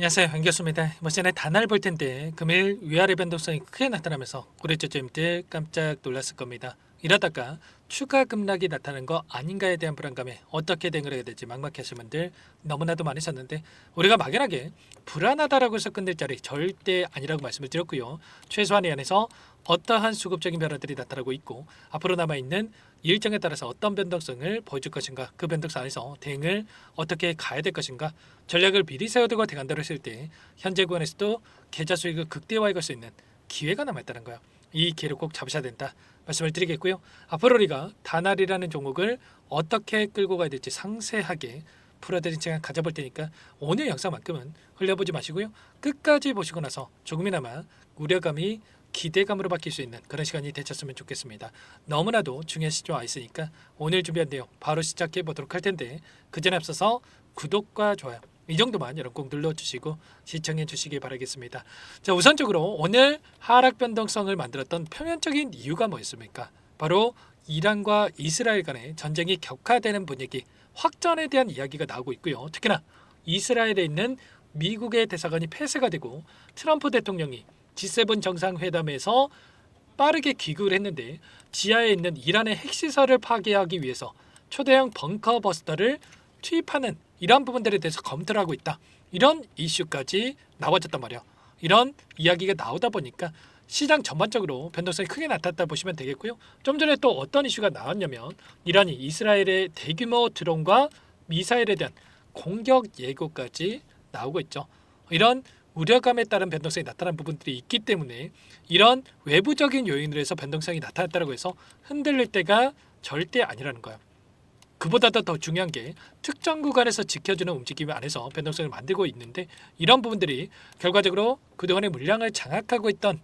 안녕하세요, 한교수입니다. 이번 시간에 단알 볼 텐데 금일 위아래 변동성이 크게 나타나면서 고래저점들 깜짝 놀랐을 겁니다. 이러다가 추가 급락이 나타나는 거 아닌가에 대한 불안감에 어떻게 대응을 해야 될지 막막하신 분들 너무나도 많으셨는데, 우리가 막연하게 불안하다라고 해서 끝낼 자리 절대 아니라고 말씀을 드렸고요. 최소한 이 안에서 어떠한 수급적인 변화들이 나타나고 있고 앞으로 남아있는 일정에 따라서 어떤 변동성을 보여줄 것인가, 그 변동성 안에서 대응을 어떻게 가야 될 것인가, 전략을 미리 세워두고 대간다로 했을 때 현재 구간에서도 계좌 수익을 극대화할 수 있는 기회가 남아있다는 거예요. 이 기회를 꼭 잡으셔야 된다 말씀을 드리겠고요. 앞으로 우리가 단알이라는 종목을 어떻게 끌고 가야 될지 상세하게 풀어드린 시간 가져볼 테니까 오늘 영상만큼은 흘려보지 마시고요. 끝까지 보시고 나서 조금이나마 우려감이 기대감으로 바뀔 수 있는 그런 시간이 되셨으면 좋겠습니다. 너무나도 중요한 시점에 와 있으니까 오늘 준비한 내용 바로 시작해 보도록 할 텐데, 그 전에 앞서서 구독과 좋아요 이 정도만 여러분 꼭 눌러주시고 시청해 주시기 바라겠습니다. 자, 우선적으로 오늘 하락 변동성을 만들었던 표면적인 이유가 뭐였습니까? 바로 이란과 이스라엘 간의 전쟁이 격화되는 분위기, 확전에 대한 이야기가 나오고 있고요. 특히나 이스라엘에 있는 미국의 대사관이 폐쇄가 되고 트럼프 대통령이 G7 정상회담에서 빠르게 귀국을 했는데 지하에 있는 이란의 핵시설을 파괴하기 위해서 초대형 벙커버스터를 투입하는 이런 부분들에 대해서 검토를 하고 있다, 이런 이슈까지 나와졌단 말이야. 이런 이야기가 나오다 보니까 시장 전반적으로 변동성이 크게 나타났다 보시면 되겠고요. 좀 전에 또 어떤 이슈가 나왔냐면 이란이 이스라엘의 대규모 드론과 미사일에 대한 공격 예고까지 나오고 있죠. 이런 우려감에 따른 변동성이 나타난 부분들이 있기 때문에 이런 외부적인 요인으로 해서 변동성이 나타났다고 해서 흔들릴 때가 절대 아니라는 거예요. 그보다도 더 중요한 게 특정 구간에서 지켜주는 움직임 안에서 변동성을 만들고 있는데, 이런 부분들이 결과적으로 그동안의 물량을 장악하고 있던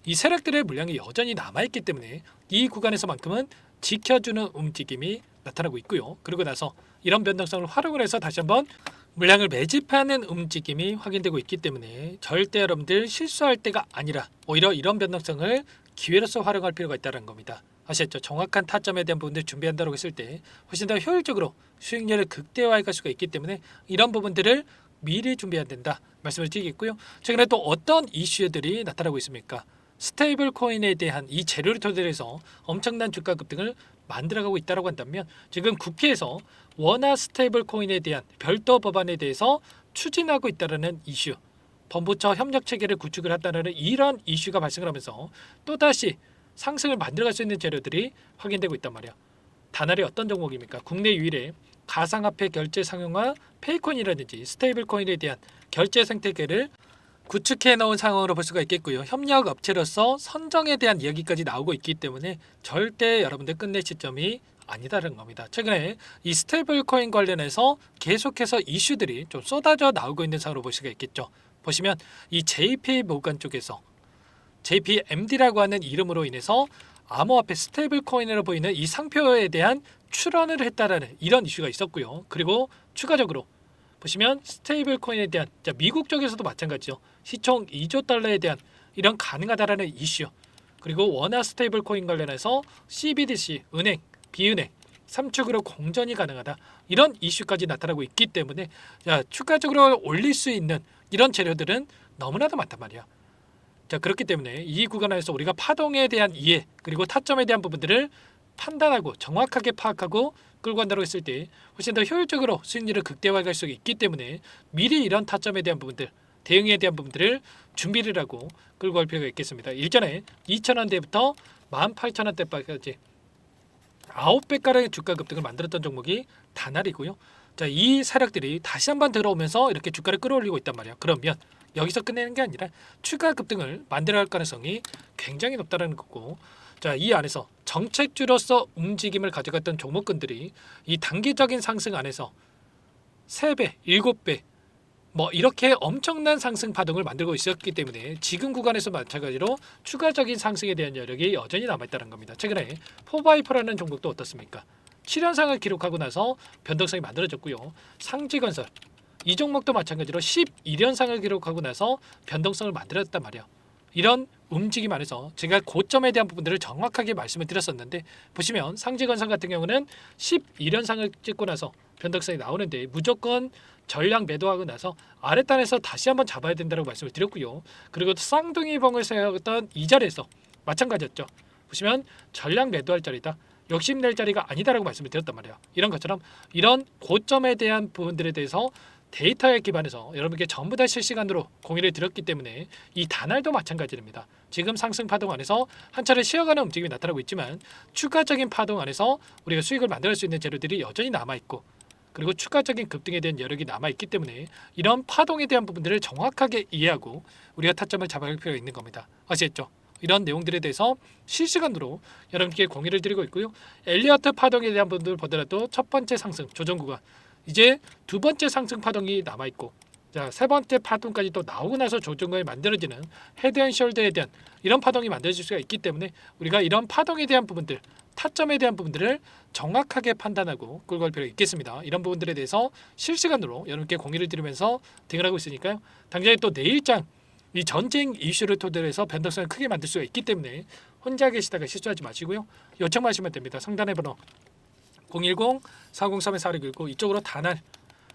이 세력들의 물량이 여전히 남아있기 때문에 이 구간에서만큼은 지켜주는 움직임이 나타나고 있고요. 그리고 나서 이런 변동성을 활용을 해서 다시 한번 물량을 매집하는 움직임이 확인되고 있기 때문에 절대 여러분들 실수할 때가 아니라 오히려 이런 변동성을 기회로서 활용할 필요가 있다는 겁니다. 아시겠죠? 정확한 타점에 대한 부분들 준비한다고 했을 때 훨씬 더 효율적으로 수익률을 극대화할 수가 있기 때문에 이런 부분들을 미리 준비해야 된다 말씀을 드리겠고요. 최근에 또 어떤 이슈들이 나타나고 있습니까? 스테이블 코인에 대한 이 재료를 토대로 해서 엄청난 주가 급등을 만들어가고 있다고 한다면, 지금 국회에서 원화 스테이블 코인에 대한 별도 법안에 대해서 추진하고 있다는 이슈, 범부처 협력 체계를 구축을 한다는 이런 이슈가 발생을 하면서 또다시 상승을 만들어갈 수 있는 재료들이 확인되고 있단 말이야. 단알이 어떤 종목입니까? 국내 유일의 가상화폐 결제 상용화 페이콘이라든지 스테이블 코인에 대한 결제 생태계를 구축해 놓은 상황으로 볼 수가 있겠고요. 협력 업체로서 선정에 대한 이야기까지 나오고 있기 때문에 절대 여러분들 끝낼 시점이 아니다라는 겁니다. 최근에 이 스테이블 코인 관련해서 계속해서 이슈들이 좀 쏟아져 나오고 있는 상황으로 볼 수가 있겠죠. 보시면 이 JP 모건 쪽에서 JPMD라고 하는 이름으로 인해서 암호화폐 스테이블 코인으로 보이는 이 상표에 대한 출원을 했다라는 이런 이슈가 있었고요. 그리고 추가적으로 보시면 스테이블 코인에 대한, 미국 쪽에서도 마찬가지죠. 시총 2조 달러에 대한 이런 가능하다라는 이슈, 그리고 원화 스테이블 코인 관련해서 CBDC, 은행, 비은행 3축으로 공전이 가능하다, 이런 이슈까지 나타나고 있기 때문에 추가적으로 올릴 수 있는 이런 재료들은 너무나도 많단 말이야. 자, 그렇기 때문에 이 구간에서 우리가 파동에 대한 이해 그리고 타점에 대한 부분들을 판단하고 정확하게 파악하고 끌고 간다고 했을 때 훨씬 더 효율적으로 수익률을 극대화할 수 있기 때문에 미리 이런 타점에 대한 부분들, 대응에 대한 부분들을 준비를 하고 끌고 갈 필요가 있겠습니다. 일전에 2,000원대부터 18,000원대까지 9배가량의 주가 급등을 만들었던 종목이 단알이고요. 자, 이 세력들이 다시 한번 들어오면서 이렇게 주가를 끌어올리고 있단 말이야. 그러면 여기서 끝내는 게 아니라 추가 급등을 만들어갈 가능성이 굉장히 높다는 거고, 자, 이 안에서 정책주로서 움직임을 가져갔던 종목군들이 이 단기적인 상승 안에서 3배, 7배 뭐 이렇게 엄청난 상승 파동을 만들고 있었기 때문에 지금 구간에서 마찬가지로 추가적인 상승에 대한 여력이 여전히 남아있다는 겁니다. 최근에 포바이퍼라는 종목도 어떻습니까? 7연상을 기록하고 나서 변동성이 만들어졌고요. 상지건설 이 종목도 마찬가지로 11연상을 기록하고 나서 변동성을 만들었단 말이에요. 이런 움직임 안에서 제가 고점에 대한 부분들을 정확하게 말씀을 드렸었는데, 보시면 상지건설 같은 경우는 11연상을 찍고 나서 변동성이 나오는데 무조건 전량 매도하고 나서 아랫단에서 다시 한번 잡아야 된다고 말씀을 드렸고요. 그리고 쌍둥이 봉을 세웠던 이 자리에서 마찬가지였죠. 보시면 전량 매도할 자리다. 욕심낼 자리가 아니다라고 말씀을 드렸단 말이에요. 이런 것처럼 이런 고점에 대한 부분들에 대해서 데이터에 기반해서 여러분께 전부 다 실시간으로 공유를 드렸기 때문에 이 단알도 마찬가지입니다. 지금 상승 파동 안에서 한 차례 쉬어가는 움직임이 나타나고 있지만 추가적인 파동 안에서 우리가 수익을 만들 수 있는 재료들이 여전히 남아있고 그리고 추가적인 급등에 대한 여력이 남아있기 때문에 이런 파동에 대한 부분들을 정확하게 이해하고 우리가 타점을 잡아갈 필요가 있는 겁니다. 아시겠죠? 이런 내용들에 대해서 실시간으로 여러분께 공유를 드리고 있고요. 엘리어트 파동에 대한 부분들 보더라도 첫 번째 상승 조정 구간 이제 두 번째 상승 파동이 남아있고 자, 세 번째 파동까지 또 나오고 나서 조정구간이 만들어지는 헤드앤숄더에 대한 이런 파동이 만들어질 수가 있기 때문에 우리가 이런 파동에 대한 부분들 타점에 대한 부분들을 정확하게 판단하고 끌고 갈 필요가 있겠습니다. 이런 부분들에 대해서 실시간으로 여러분께 공유를 드리면서 대응을 하고 있으니까요. 당장에 또 내일장 이 전쟁 이슈를 토대로 해서 변동성을 크게 만들 수가 있기 때문에 혼자 계시다가 실수하지 마시고요. 요청만 하시면 됩니다. 상단의 번호 010-403-4619 이쪽으로 단알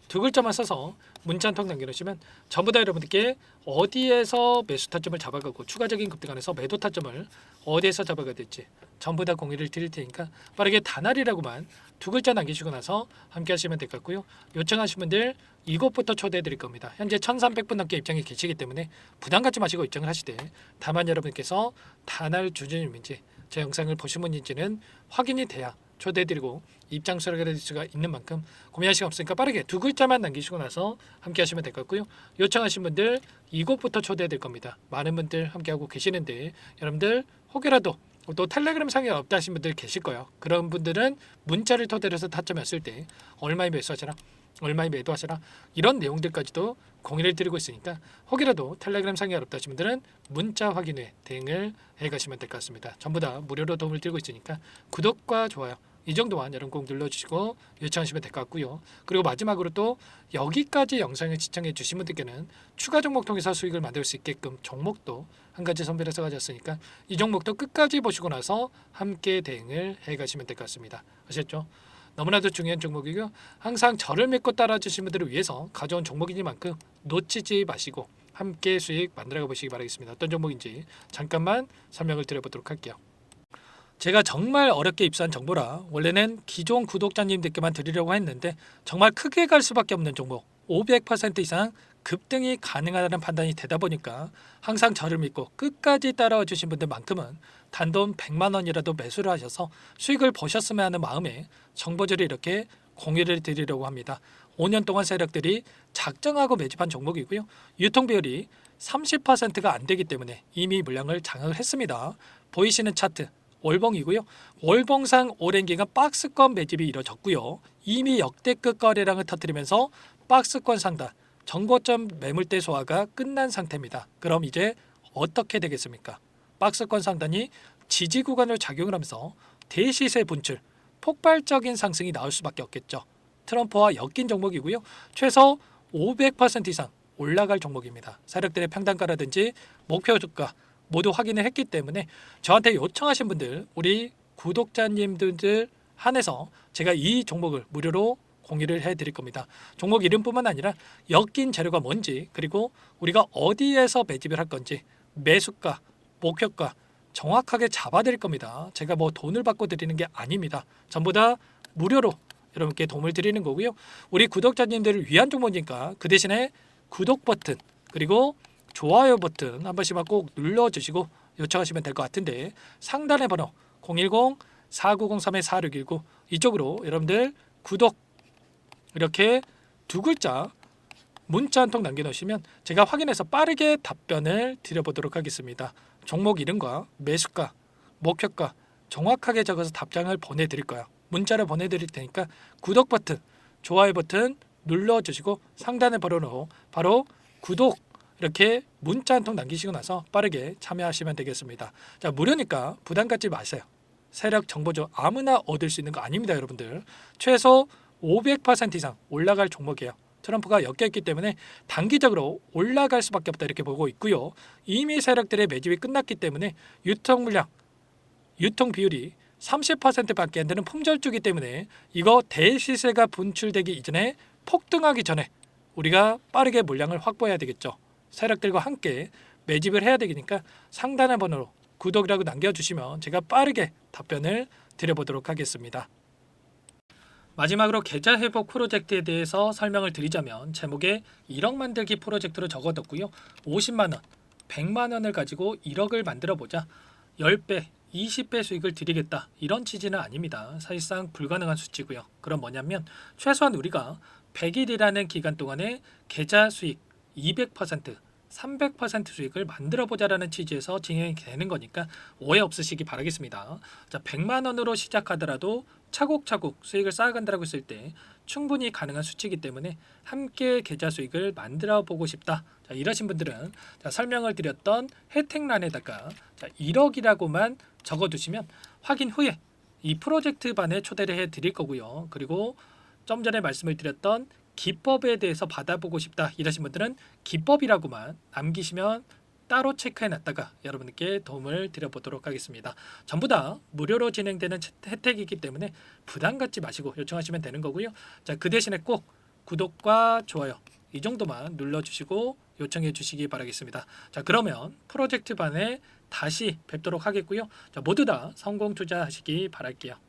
두 글자만 써서 문자 한 통 남겨놓으시면 전부 다 여러분들께 어디에서 매수 타점을 잡아가고 추가적인 급등 안에서 매도 타점을 어디에서 잡아가야 될지 전부 다 공유를 드릴 테니까 빠르게 단알이라고만 두 글자 남기시고 나서 함께 하시면 될 것 같고요. 요청하신 분들 이곳부터 초대해 드릴 겁니다. 현재 1300분 넘게 입장이 계시기 때문에 부담 갖지 마시고 입장을 하시되 다만 여러분께서 단알 주주님인지 제 영상을 보신 분인지는 확인이 돼야 초대해드리고 입장 수락을 해드릴 수가 있는 만큼 고민할 시간 없으니까 빠르게 두 글자만 남기시고 나서 함께 하시면 될 것 같고요. 요청하신 분들 이곳부터 초대해드릴 겁니다. 많은 분들 함께하고 계시는데 여러분들 혹여라도 또 텔레그램 상에 없다 하신 분들 계실 거예요. 그런 분들은 문자를 토대로 해서 타점했을 때 얼마에 매수하시라 얼마에 매도하시라 이런 내용들까지도 공유를 드리고 있으니까 혹이라도 텔레그램 상에 어렵다 하신 분들은 문자 확인 후에 대응을 해가시면 될 것 같습니다. 전부 다 무료로 도움을 드리고 있으니까 구독과 좋아요 이 정도만 여러분 꼭 눌러주시고 요청하시면 될 것 같고요. 그리고 마지막으로 또 여기까지 영상을 시청해 주신 분들께는 추가 종목 통해서 수익을 만들 수 있게끔 종목도 한 가지 선별해서 가졌으니까 이 종목도 끝까지 보시고 나서 함께 대응을 해가시면 될 것 같습니다. 아셨죠? 너무나도 중요한 종목이고요. 항상 저를 믿고 따라주신 분들을 위해서 가져온 종목이니만큼 놓치지 마시고 함께 수익 만들어가 보시기 바라겠습니다. 어떤 종목인지 잠깐만 설명을 드려보도록 할게요. 제가 정말 어렵게 입수한 정보라 원래는 기존 구독자님들께만 드리려고 했는데 정말 크게 갈 수밖에 없는 종목 500% 이상 급등이 가능하다는 판단이 되다 보니까 항상 저를 믿고 끝까지 따라와 주신 분들만큼은 단돈 100만 원이라도 매수를 하셔서 수익을 보셨으면 하는 마음에 정보들을 이렇게 공유를 드리려고 합니다. 5년 동안 세력들이 작정하고 매집한 종목이고요. 유통 비율이 30%가 안 되기 때문에 이미 물량을 장악을 했습니다. 보이시는 차트 월봉이고요. 월봉상 오랜 기간 박스권 매집이 이뤄졌고요. 이미 역대급 거래량을 터뜨리면서 박스권 상단 정고점 매물대 소화가 끝난 상태입니다. 그럼 이제 어떻게 되겠습니까? 박스권 상단이 지지 구간을 작용을 하면서 대시세 분출, 폭발적인 상승이 나올 수밖에 없겠죠. 트럼프와 엮인 종목이고요. 최소 500% 이상 올라갈 종목입니다. 세력들의 평단가라든지 목표 주가 모두 확인을 했기 때문에 저한테 요청하신 분들 우리 구독자님들 한해서 제가 이 종목을 무료로 공유를 해드릴 겁니다. 종목 이름뿐만 아니라 엮인 재료가 뭔지 그리고 우리가 어디에서 매집을 할 건지 매수가, 목표가 정확하게 잡아드릴 겁니다. 제가 뭐 돈을 받고 드리는 게 아닙니다. 전부 다 무료로 여러분께 도움을 드리는 거고요. 우리 구독자님들을 위한 종목이니까 그 대신에 구독 버튼 그리고 좋아요 버튼 한 번씩만 꼭 눌러주시고 요청하시면 될 것 같은데 상단의 번호 010-4903-4619 이쪽으로 여러분들 구독 이렇게 두 글자 문자 한 통 남겨놓으시면 제가 확인해서 빠르게 답변을 드려보도록 하겠습니다. 종목 이름과 매수가, 목표가 정확하게 적어서 답장을 보내드릴 거예요. 문자를 보내드릴 테니까 구독 버튼, 좋아요 버튼 눌러주시고 상단의 번호로 바로 구독 이렇게 문자 한 통 남기시고 나서 빠르게 참여하시면 되겠습니다. 자, 무료니까 부담 갖지 마세요. 세력 정보죠. 아무나 얻을 수 있는 거 아닙니다, 여러분들. 최소 500% 이상 올라갈 종목이에요. 트럼프가 엮여있기 때문에 단기적으로 올라갈 수밖에 없다 이렇게 보고 있고요. 이미 세력들의 매집이 끝났기 때문에 유통 물량, 유통 비율이 30%밖에 안 되는 품절주기 때문에 이거 대시세가 분출되기 이전에 폭등하기 전에 우리가 빠르게 물량을 확보해야 되겠죠. 세력들과 함께 매집을 해야 되니까 상단의 번호로 구독이라고 남겨주시면 제가 빠르게 답변을 드려보도록 하겠습니다. 마지막으로 계좌 회복 프로젝트에 대해서 설명을 드리자면 제목에 1억 만들기 프로젝트로 적어뒀고요. 50만 원, 100만 원을 가지고 1억을 만들어 보자. 10배, 20배 수익을 드리겠다. 이런 취지는 아닙니다. 사실상 불가능한 수치고요. 그럼 뭐냐면 최소한 우리가 100일이라는 기간 동안에 계좌 수익 200%, 300% 수익을 만들어 보자라는 취지에서 진행이 되는 거니까 오해 없으시기 바라겠습니다. 자, 100만 원으로 시작하더라도 차곡차곡 수익을 쌓아간다고 했을 때 충분히 가능한 수치이기 때문에 함께 계좌 수익을 만들어 보고 싶다. 자, 이러신 분들은 자, 설명을 드렸던 혜택란에다가 1억이라고만 적어두시면 확인 후에 이 프로젝트 반에 초대를 해 드릴 거고요. 그리고 좀 전에 말씀을 드렸던 기법에 대해서 받아보고 싶다 이러신 분들은 기법이라고만 남기시면 따로 체크해 놨다가 여러분께 도움을 드려보도록 하겠습니다. 전부 다 무료로 진행되는 혜택이기 때문에 부담 갖지 마시고 요청하시면 되는 거고요. 자, 그 대신에 꼭 구독과 좋아요 이 정도만 눌러주시고 요청해 주시기 바라겠습니다. 자, 그러면 프로젝트 반에 다시 뵙도록 하겠고요. 자, 모두 다 성공 투자하시기 바랄게요.